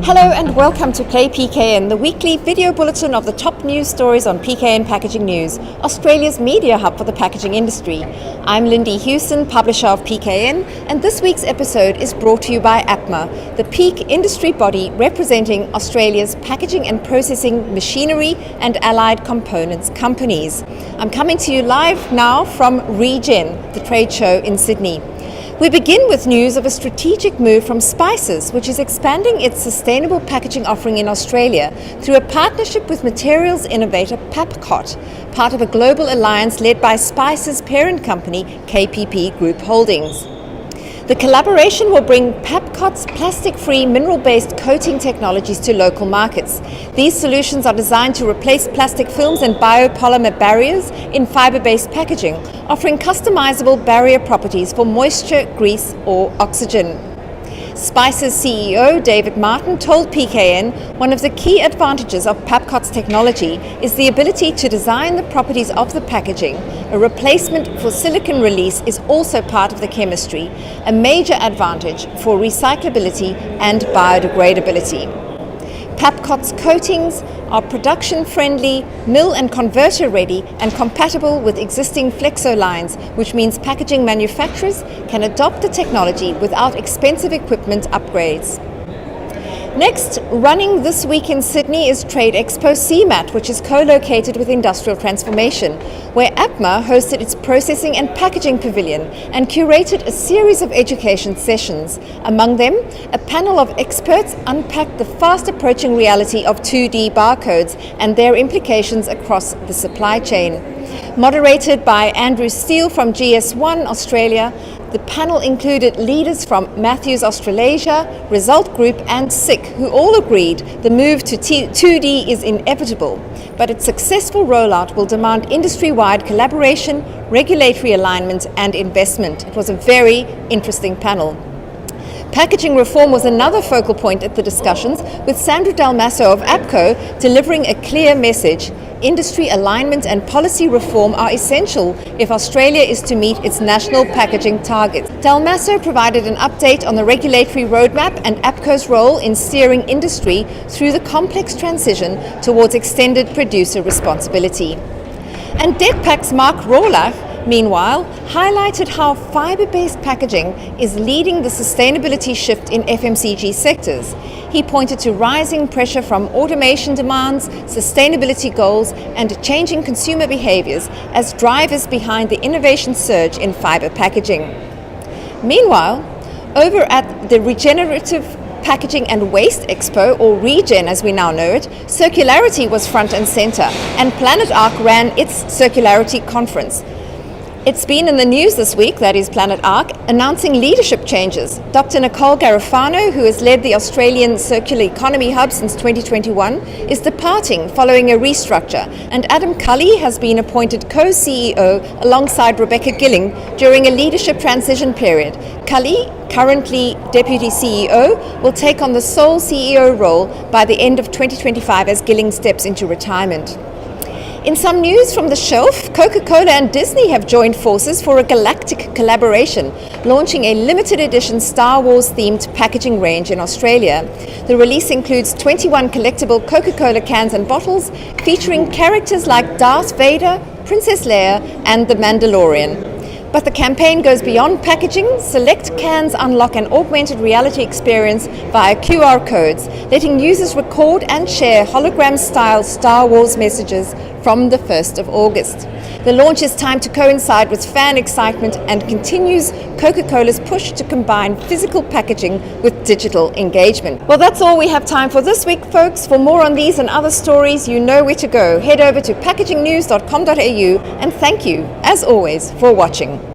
Hello and welcome to PKN, the weekly video bulletin of the top news stories on PKN Packaging News, Australia's media hub for the packaging industry. I'm Lindy Hewson, publisher of PKN, and this week's episode is brought to you by APPMA, the peak industry body representing Australia's packaging and processing machinery and allied components companies. I'm coming to you live now from Regen, the trade show in Sydney. We begin with news of a strategic move from Spices, which is expanding its sustainable packaging offering in Australia through a partnership with materials innovator Papkot, part of a global alliance led by Spices' parent company KPP Group Holdings. The collaboration will bring Papkot's plastic-free mineral-based coating technologies to local markets. These solutions are designed to replace plastic films and biopolymer barriers in fiber-based packaging, offering customizable barrier properties for moisture, grease, or oxygen. Spices CEO David Martin told PKN one of the key advantages of Papkot's technology is the ability to design the properties of the packaging. A replacement for silicon release is also part of the chemistry, a major advantage for recyclability and biodegradability. Papkot's coatings are production-friendly, mill and converter ready and compatible with existing flexo lines, which means packaging manufacturers can adopt the technology without expensive equipment upgrades. Next, running this week in Sydney is Trade Expo CMAT, which is co-located with Industrial Transformation, where APPMA hosted its Processing and Packaging Pavilion and curated a series of education sessions. Among them, a panel of experts unpacked the fast-approaching reality of 2D barcodes and their implications across the supply chain. Moderated by Andrew Steele from GS1 Australia, the panel included leaders from Matthews Australasia, Result Group and SICK, who all agreed the move to 2D is inevitable, but its successful rollout will demand industry-wide collaboration, regulatory alignment and investment. It was a very interesting panel. Packaging reform was another focal point at the discussions, with Sandra Dalmasso of APCO delivering a clear message. Industry alignment and policy reform are essential if Australia is to meet its national packaging targets. Dalmasso provided an update on the regulatory roadmap and APCO's role in steering industry through the complex transition towards extended producer responsibility. And Detpak's Mark Rawlach, meanwhile, highlighted how fiber-based packaging is leading the sustainability shift in FMCG sectors. He pointed to rising pressure from automation demands, sustainability goals, and changing consumer behaviors as drivers behind the innovation surge in fiber packaging. Meanwhile, over at the Regenerative Packaging and Waste Expo, or Regen as we now know it, circularity was front and center, and Planet Arc ran its circularity conference. It's been in the news this week, that is Planet Arc, announcing leadership changes. Dr. Nicole Garofano, who has led the Australian Circular Economy Hub since 2021, is departing following a restructure, and Adam Cully has been appointed co-CEO alongside Rebecca Gilling during a leadership transition period. Cully, currently Deputy CEO, will take on the sole CEO role by the end of 2025 as Gilling steps into retirement. In some news from the shelf, Coca-Cola and Disney have joined forces for a galactic collaboration, launching a limited edition Star Wars themed packaging range in Australia. The release includes 21 collectible Coca-Cola cans and bottles featuring characters like Darth Vader, Princess Leia and the Mandalorian. But the campaign goes beyond packaging. Select cans unlock an augmented reality experience via QR codes, letting users record and share hologram-style Star Wars messages from the 1st of August. The launch is timed to coincide with fan excitement and continues Coca-Cola's push to combine physical packaging with digital engagement. Well, that's all we have time for this week, folks. For more on these and other stories, you know where to go. Head over to packagingnews.com.au, and thank you, as always, for watching.